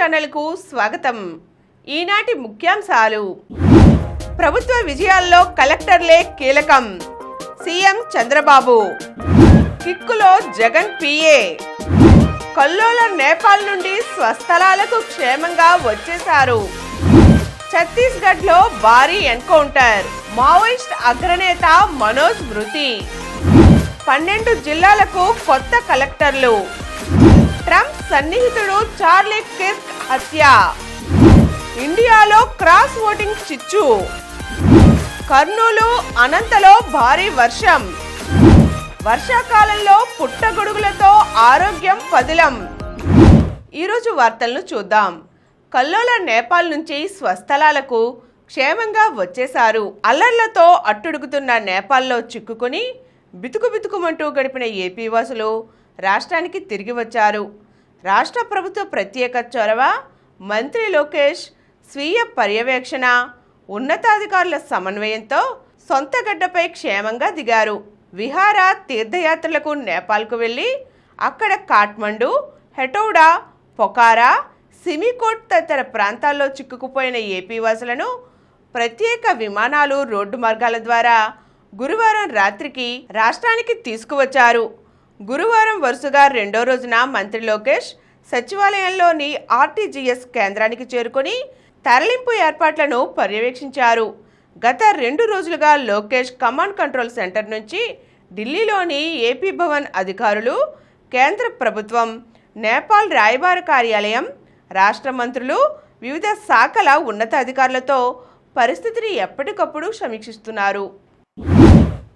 ఛానల్కు స్వాగతం. ఈనాటి ముఖ్యాంశాలు. ప్రభుత్వ విజయాల్లో కలెక్టర్లే కీలకం. సీఎం చంద్రబాబు. కిక్కులో జగన్ పిఏ. కల్లోల నేపాల్ నుండి స్వస్థలాలకు క్షేమంగా వచ్చేశారు. ఛత్తీస్గఢ్లో భారీ ఎన్కౌంటర్. మావోయిస్ట్ అగ్రనేత మనోజ్ మృతి. 12 జిల్లాలకు కొత్త కలెక్టర్లు. ట్రంప్ సన్నిహితుడు చార్లీ కిర్క్ హత్య. ఇండియాలో క్రాస్ ఓటింగ్ చిచ్చు. కర్నూలు, అనంతలో భారీ వర్షం. వర్షాకాలంలో పుట్టగొడుగులతో ఆరోగ్యం పదిలం. ఈరోజు వార్తలను చూద్దాం. కల్లోల నేపాల్ నుంచి స్వస్థలాలకు క్షేమంగా వచ్చేశారు. అల్లర్లతో అట్టుడుగుతున్న నేపాల్లో చిక్కుకుని బితుకుమంటూ గడిపిన ఏపీ వాసులు రాష్ట్రానికి తిరిగి వచ్చారు. రాష్ట్ర ప్రభుత్వ ప్రత్యేక చొరవ, మంత్రి లోకేష్ స్వీయ పర్యవేక్షణ, ఉన్నతాధికారుల సమన్వయంతో సొంత గడ్డపై క్షేమంగా దిగారు. విహార తీర్థయాత్రలకు నేపాల్కు వెళ్ళి అక్కడ కాఠ్మండు, హెటౌడా, పొఖారా, సిమికోట్ తదితర ప్రాంతాల్లో చిక్కుకుపోయిన ఏపీ వాసులను ప్రత్యేక విమానాలు, రోడ్డు మార్గాల ద్వారా గురువారం రాత్రికి రాష్ట్రానికి తీసుకువచ్చారు. గురువారం వరుసగా రెండో రోజున మంత్రి లోకేష్ సచివాలయంలోని ఆర్టీజీఎస్ కేంద్రానికి చేరుకొని తరలింపు ఏర్పాట్లను పర్యవేక్షించారు. గత 2 రోజులుగా లోకేష్ కమాండ్ కంట్రోల్ సెంటర్ నుంచి ఢిల్లీలోని ఏపీ భవన్ అధికారులు, కేంద్ర ప్రభుత్వం, నేపాల్ రాయబార కార్యాలయం, రాష్ట్ర మంత్రులు, వివిధ శాఖల ఉన్నతాధికారులతో పరిస్థితిని ఎప్పటికప్పుడు సమీక్షిస్తున్నారు.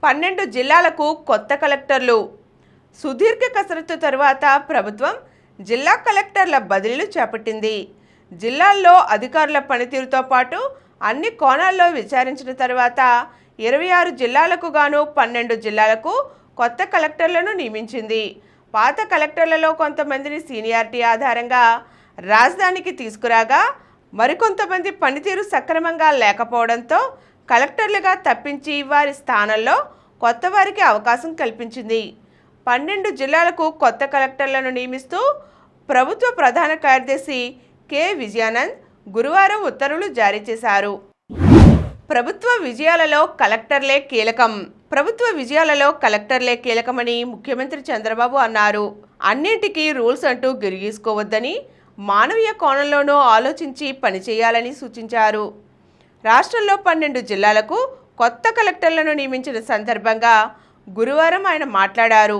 12 జిల్లాలకు కొత్త కలెక్టర్లు. సుదీర్ఘ కసరత్తు తరువాత ప్రభుత్వం జిల్లా కలెక్టర్ల బదిలీలు చేపట్టింది. జిల్లాల్లో అధికారుల పనితీరుతో పాటు అన్ని కోణాల్లో విచారించిన తర్వాత 26 జిల్లాలకు గాను 12 జిల్లాలకు కొత్త కలెక్టర్లను నియమించింది. పాత కలెక్టర్లలో కొంతమందిని సీనియారిటీ ఆధారంగా రాజధానికి తీసుకురాగా మరికొంతమంది పనితీరు సక్రమంగా లేకపోవడంతో కలెక్టర్లుగా తప్పించి వారి స్థానంలో కొత్త వారికి అవకాశం కల్పించింది. 12 జిల్లాలకు కొత్త కలెక్టర్లను నియమిస్తూ ప్రభుత్వ ప్రధాన కార్యదర్శి కె విజయానంద్ గురువారం ఉత్తర్వులు జారీ చేశారు. ప్రభుత్వ విజయాలలో కలెక్టర్లే కీలకం. ప్రభుత్వ విజయాలలో కలెక్టర్లే కీలకమని ముఖ్యమంత్రి చంద్రబాబు అన్నారు. అన్నింటికీ రూల్స్ అంటూ గిరిగీసుకోవద్దని, మానవీయ కోణంలోనూ ఆలోచించి పనిచేయాలని సూచించారు. రాష్ట్రంలో 12 జిల్లాలకు కొత్త కలెక్టర్లను నియమించిన సందర్భంగా గురువారం ఆయన మాట్లాడారు.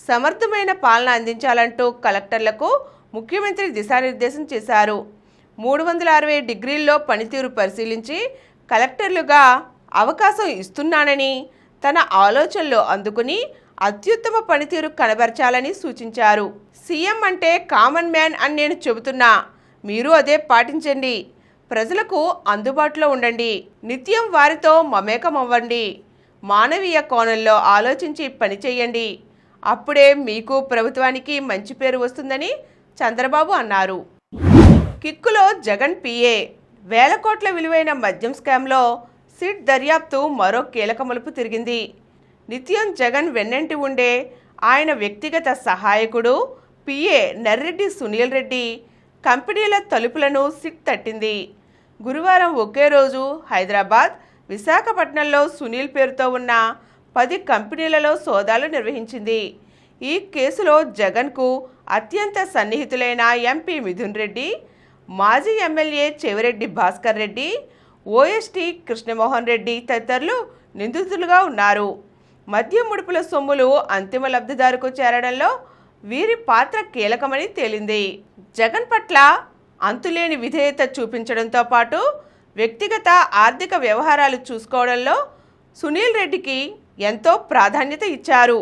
సమర్థమైన పాలన అందించాలంటూ కలెక్టర్లకు ముఖ్యమంత్రి దిశానిర్దేశం చేశారు. 360 డిగ్రీల్లో పనితీరు పరిశీలించి కలెక్టర్లుగా అవకాశం ఇస్తున్నానని, తన ఆలోచనలు అందుకుని అత్యుత్తమ పనితీరు కనబరచాలని సూచించారు. సీఎం అంటే కామన్ మ్యాన్ అని నేను చెబుతున్నా, మీరు అదే పాటించండి. ప్రజలకు అందుబాటులో ఉండండి. నిత్యం వారితో మమేకం అవ్వండి. మానవీయ కోణంలో ఆలోచించి పనిచేయండి. అప్పుడే మీకు, ప్రభుత్వానికి మంచి పేరు వస్తుందని చంద్రబాబు అన్నారు. కిక్కులో జగన్ పిఏ. వేల కోట్ల విలువైన మద్యం స్కామ్లో సిట్ దర్యాప్తు మరో కీలక మలుపు తిరిగింది. నిత్యం జగన్ వెన్నంటి ఉండే ఆయన వ్యక్తిగత సహాయకుడు పిఏ నర్రెడ్డి సునీల్ రెడ్డి కంపెనీల తలుపులను సిట్ తట్టింది. గురువారం ఒకే రోజు హైదరాబాద్, విశాఖపట్నంలో సునీల్ పేరుతో ఉన్న 10 కంపెనీలలో సోదాలు నిర్వహించింది. ఈ కేసులో జగన్కు అత్యంత సన్నిహితులైన ఎంపీ మిథున్ రెడ్డి, మాజీ ఎమ్మెల్యే చెవిరెడ్డి భాస్కర్ రెడ్డి, ఓఎస్టీ కృష్ణమోహన్ రెడ్డి తదితరులు నిందితులుగా ఉన్నారు. మద్యం ముడుపుల సొమ్ములు అంతిమ లబ్ధిదారుకు చేరడంలో వీరి పాత్ర కీలకమని తేలింది. జగన్ పట్ల అంతులేని విధేయత చూపించడంతో పాటు వ్యక్తిగత ఆర్థిక వ్యవహారాలు చూసుకోవడంలో సునీల్ రెడ్డికి ఎంతో ప్రాధాన్యత ఇచ్చారు.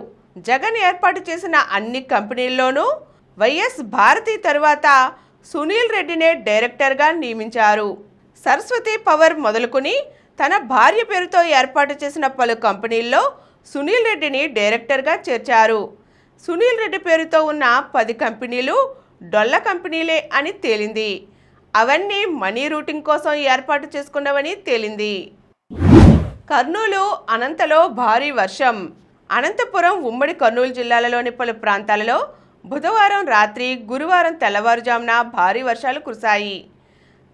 జగన్ ఏర్పాటు చేసిన అన్ని కంపెనీల్లోనూ వైఎస్ భారతి తరువాత సునీల్ రెడ్డినే డైరెక్టర్గా నియమించారు. సరస్వతి పవర్ మొదలుకొని తన భార్య పేరుతో ఏర్పాటు చేసిన పలు కంపెనీల్లో సునీల్ రెడ్డిని డైరెక్టర్గా చేర్చారు. సునీల్ రెడ్డి పేరుతో ఉన్న 10 కంపెనీలు డొల్ల కంపెనీలే అని తేలింది. అవన్నీ మనీ రూటింగ్ కోసం ఏర్పాటు చేసుకున్నవని తేలింది. కర్నూలు, అనంతలో భారీ వర్షం. అనంతపురం, ఉమ్మడి కర్నూలు జిల్లాలలోని పలు ప్రాంతాలలో బుధవారం రాత్రి గురువారం తెల్లవారుజామున భారీ వర్షాలు కురిశాయి.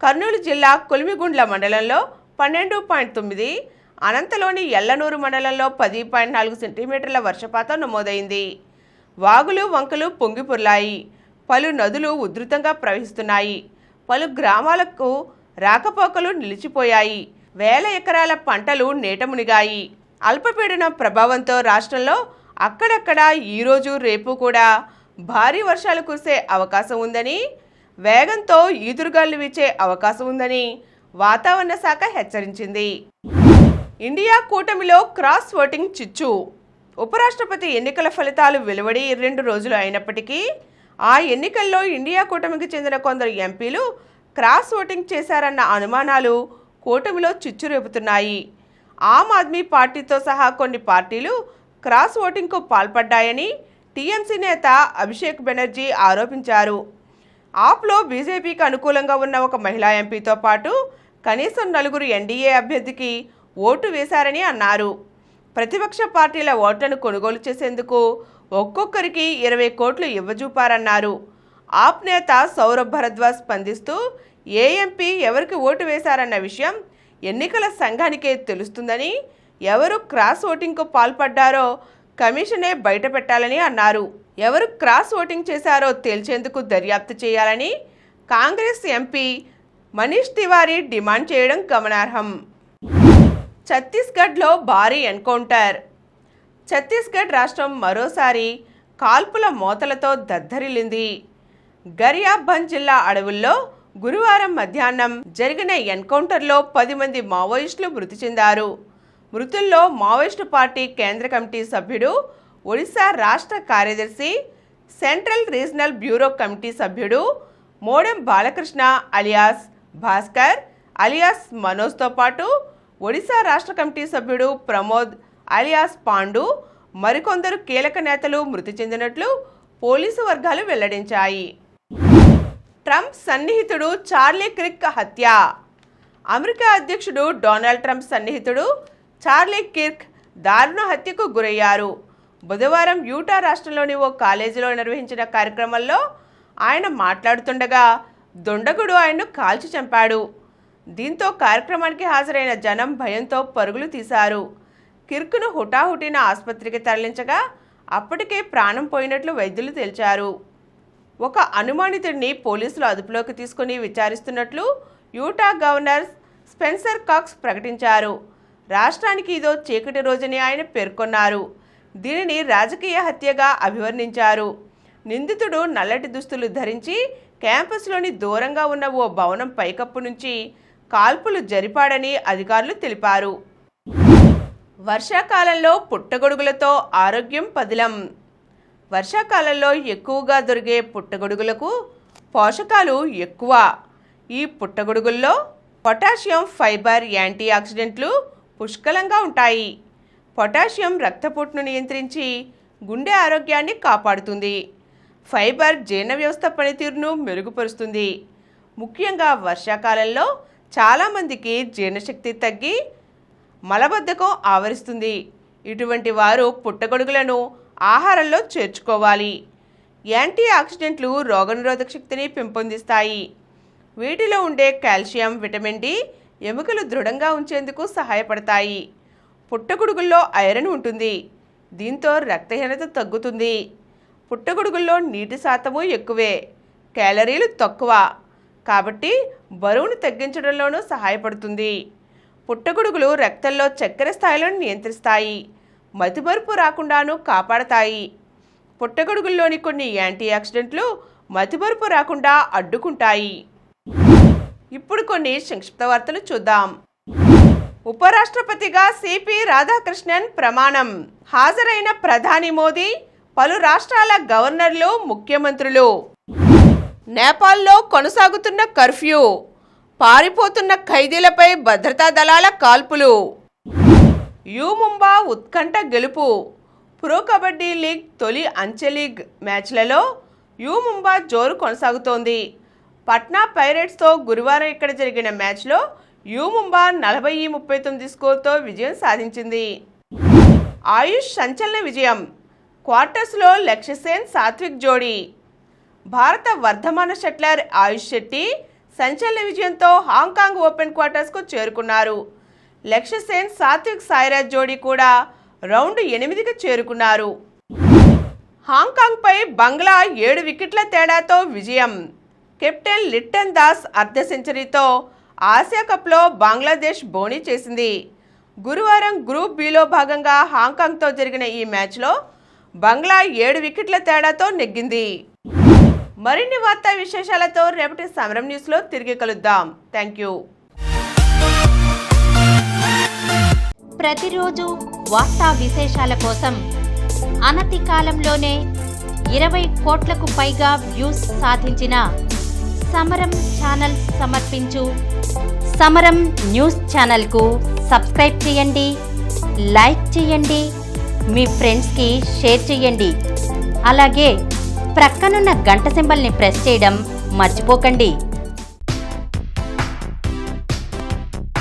కర్నూలు జిల్లా కొలిమిగుండ్ల మండలంలో 12.9, అనంతలోని ఎల్లనూరు మండలంలో 10.4 సెంటీమీటర్ల వర్షపాతం నమోదైంది. వాగులు వంకలు పొంగిపొర్లాయి. పలు నదులు ఉధృతంగా ప్రవహిస్తున్నాయి. పలు గ్రామాలకు రాకపోకలు నిలిచిపోయాయి. వేల ఎకరాల పంటలు నీట మునిగాయి. అల్పపీడనం ప్రభావంతో రాష్ట్రంలో అక్కడక్కడ ఈరోజు రేపు కూడా భారీ వర్షాలు కురిసే అవకాశం ఉందని, వేగంతో ఈదురుగాలు వీచే అవకాశం ఉందని వాతావరణ శాఖ హెచ్చరించింది. ఇండియా కూటమిలో క్రాస్ ఓటింగ్ చిచ్చు. ఉపరాష్ట్రపతి ఎన్నికల ఫలితాలు వెలువడి 2 రోజులు అయినప్పటికీ ఆ ఎన్నికల్లో ఇండియా కూటమికి చెందిన కొందరు ఎంపీలు క్రాస్ ఓటింగ్ చేశారన్న అనుమానాలు కూటమిలో చిచ్చు రేపుతున్నాయి. ఆమ్ ఆద్మీ పార్టీతో సహా కొన్ని పార్టీలు క్రాస్ ఓటింగ్కు పాల్పడ్డాయని టీఎంసీ నేత అభిషేక్ బెనర్జీ ఆరోపించారు. ఆప్లో బీజేపీకి అనుకూలంగా ఉన్న ఒక మహిళా ఎంపీతో పాటు కనీసం 4 ఎన్డీఏ అభ్యర్థికి ఓటు వేశారని అన్నారు. ప్రతిపక్ష పార్టీల ఓట్లను కొనుగోలు చేసేందుకు ఒక్కొక్కరికి 20 కోట్లు ఇవ్వజూపారన్నారు. ఆప్ నేత సౌరభ్ భరద్వాజ్ స్పందిస్తూ ఏ ఎంపీ ఎవరికి ఓటు వేశారన్న విషయం ఎన్నికల సంఘానికే తెలుస్తుందని, ఎవరు క్రాస్ ఓటింగ్కు పాల్పడ్డారో కమిషనే బయట పెట్టాలని అన్నారు. ఎవరు క్రాస్ ఓటింగ్ చేశారో తేల్చేందుకు దర్యాప్తు చేయాలని కాంగ్రెస్ ఎంపీ మనీష్ తివారీ డిమాండ్ చేయడం గమనార్హం. ఛత్తీస్గఢ్లో భారీ ఎన్కౌంటర్. ఛత్తీస్గఢ్ రాష్ట్రం మరోసారి కాల్పుల మోతలతో దద్దరిల్లింది. గరియాబంద్ జిల్లా అడవుల్లో గురువారం మధ్యాహ్నం జరిగిన ఎన్కౌంటర్లో 10 మంది మావోయిస్టులు మృతి చెందారు. మృతుల్లో మావోయిస్టు పార్టీ కేంద్ర కమిటీ సభ్యుడు, ఒడిశా రాష్ట్ర కార్యదర్శి, సెంట్రల్ రీజనల్ బ్యూరో కమిటీ సభ్యుడు మోడెం బాలకృష్ణ అలియాస్ భాస్కర్ అలియాస్ మనోజ్తో పాటు ఒడిశా రాష్ట్ర కమిటీ సభ్యుడు ప్రమోద్ అలియాస్ పాండు, మరికొందరు కీలక నేతలు మృతి చెందినట్లు పోలీసు వర్గాలు వెల్లడించాయి. ట్రంప్ సన్నిహితుడు చార్లీ కిర్క్ హత్య. అమెరికా అధ్యక్షుడు డొనాల్డ్ ట్రంప్ సన్నిహితుడు చార్లీ కిర్క్ దారుణ హత్యకు గురయ్యారు. బుధవారం యూటా రాష్ట్రంలోని ఓ కాలేజీలో నిర్వహించిన కార్యక్రమంలో ఆయన మాట్లాడుతుండగా దుండగుడు ఆయన్ను కాల్చి చంపాడు. దీంతో కార్యక్రమానికి హాజరైన జనం భయంతో పరుగులు తీశారు. కిర్క్ను హుటాహుటిన ఆసుపత్రికి తరలించగా అప్పటికే ప్రాణం పోయినట్లు వైద్యులు తేల్చారు. ఒక అనుమానితుడిని పోలీసులు అదుపులోకి తీసుకుని విచారిస్తున్నట్లు యూటా గవర్నర్ స్పెన్సర్ కాక్స్ ప్రకటించారు. రాష్ట్రానికి ఇదో చీకటి రోజని ఆయన పేర్కొన్నారు. దీనిని రాజకీయ హత్యగా అభివర్ణించారు. నిందితుడు నల్లటి దుస్తులు ధరించి క్యాంపస్లోని దూరంగా ఉన్న ఓ భవనం పైకప్పు నుంచి కాల్పులు జరిపాడని అధికారులు తెలిపారు. వర్షాకాలంలో పుట్టగొడుగులతో ఆరోగ్యం పదిలం. వర్షాకాలంలో ఎక్కువగా దొరికే పుట్టగొడుగులకు పోషకాలు ఎక్కువ. ఈ పుట్టగొడుగుల్లో పొటాషియం, ఫైబర్, యాంటీ ఆక్సిడెంట్లు పుష్కలంగా ఉంటాయి. పొటాషియం రక్తపోటును నియంత్రించి గుండె ఆరోగ్యాన్ని కాపాడుతుంది. ఫైబర్ జీర్ణ వ్యవస్థ పనితీరును మెరుగుపరుస్తుంది. ముఖ్యంగా వర్షాకాలంలో చాలామందికి జీర్ణశక్తి తగ్గి మలబద్ధకం ఆవరిస్తుంది. ఇటువంటి వారు పుట్టగొడుగులను ఆహారంలో చేర్చుకోవాలి. యాంటీ ఆక్సిడెంట్లు రోగనిరోధక శక్తిని పెంపొందిస్తాయి. వీటిలో ఉండే కాల్షియం, విటమిన్ డి ఎముకలు దృఢంగా ఉంచేందుకు సహాయపడతాయి. పుట్టగొడుగుల్లో ఐరన్ ఉంటుంది. దీంతో రక్తహీనత తగ్గుతుంది. పుట్టగొడుగుల్లో నీటి శాతము ఎక్కువే, క్యాలరీలు తక్కువ, కాబట్టి బరువును తగ్గించడంలోనూ సహాయపడుతుంది. పుట్టగొడుగులు రక్తంలో చక్కెర స్థాయిలను నియంత్రిస్తాయి, మతిమరుపు రాకుండాను కాపాడతాయి. పుట్టగొడుగుల్లోని కొన్ని యాంటీ ఆక్సిడెంట్లు మతిమరుపు రాకుండా అడ్డుకుంటాయి. ఇప్పుడు కొన్ని సంక్షిప్త వార్తలు చూద్దాం. ఉపరాష్ట్రపతిగా సిపి రాధాకృష్ణన్ ప్రమాణం. హాజరైన ప్రధాని మోదీ, పలు రాష్ట్రాల గవర్నర్లు, ముఖ్యమంత్రులు. నేపాల్లో కొనసాగుతున్న కర్ఫ్యూ, పారిపోతున్న ఖైదీలపై భద్రతా దళాల కాల్పులు. యు ముంబా ఉత్కంఠ గెలుపు. ప్రో కబడ్డీ లీగ్ తొలి అంచె లీగ్ మ్యాచ్లలో యు ముంబా జోరు కొనసాగుతోంది. పట్నా పైరేట్స్తో గురువారం ఇక్కడ జరిగిన మ్యాచ్లో యు ముంబా 40-39 స్కోర్తో విజయం సాధించింది. ఆయుష్ సంచలన విజయం. క్వార్టర్స్లో లక్ష్య సేన్ సాత్విక్ జోడీ. భారత వర్ధమాన షట్లర్ ఆయుష్ శెట్టి సంచలన విజయంతో హాంకాంగ్ ఓపెన్ క్వార్టర్స్కు చేరుకున్నారు. లక్ష్య సేన్ సాత్విక్ సాయిరాజ్ జోడీ కూడా రౌండ్ 8కి చేరుకున్నారు. హాంకాంగ్పై బంగ్లా 7 వికెట్ల తేడాతో విజయం. కెప్టెన్ లిట్టన్ దాస్ అర్ధ సెంచరీతో ఆసియా కప్లో బంగ్లాదేశ్ బోణీ చేసింది. గురువారం గ్రూప్ బిలో భాగంగా హాంకాంగ్తో జరిగిన ఈ మ్యాచ్లో బంగ్లా 7 వికెట్ల తేడాతో నెగ్గింది. మరిన్ని వార్తా విశేషాలతో రేపటి సమరం న్యూస్లో తిరిగి కలుద్దాం. Thank you. ప్రతిరోజు వార్తా విశేషాల కోసం అనతి కాలంలోనే 20 కోట్లకు పైగా వ్యూస్ సాధించిన సమరం ఛానల్ సమర్పించు సమరం న్యూస్ ఛానల్కు సబ్స్క్రైబ్ చేయండి, లైక్ చేయండి, మీ ఫ్రెండ్స్కి షేర్ చేయండి. అలాగే ప్రక్కనున్న గంట సింబల్ని ప్రెస్ చేయడం మర్చిపోకండి.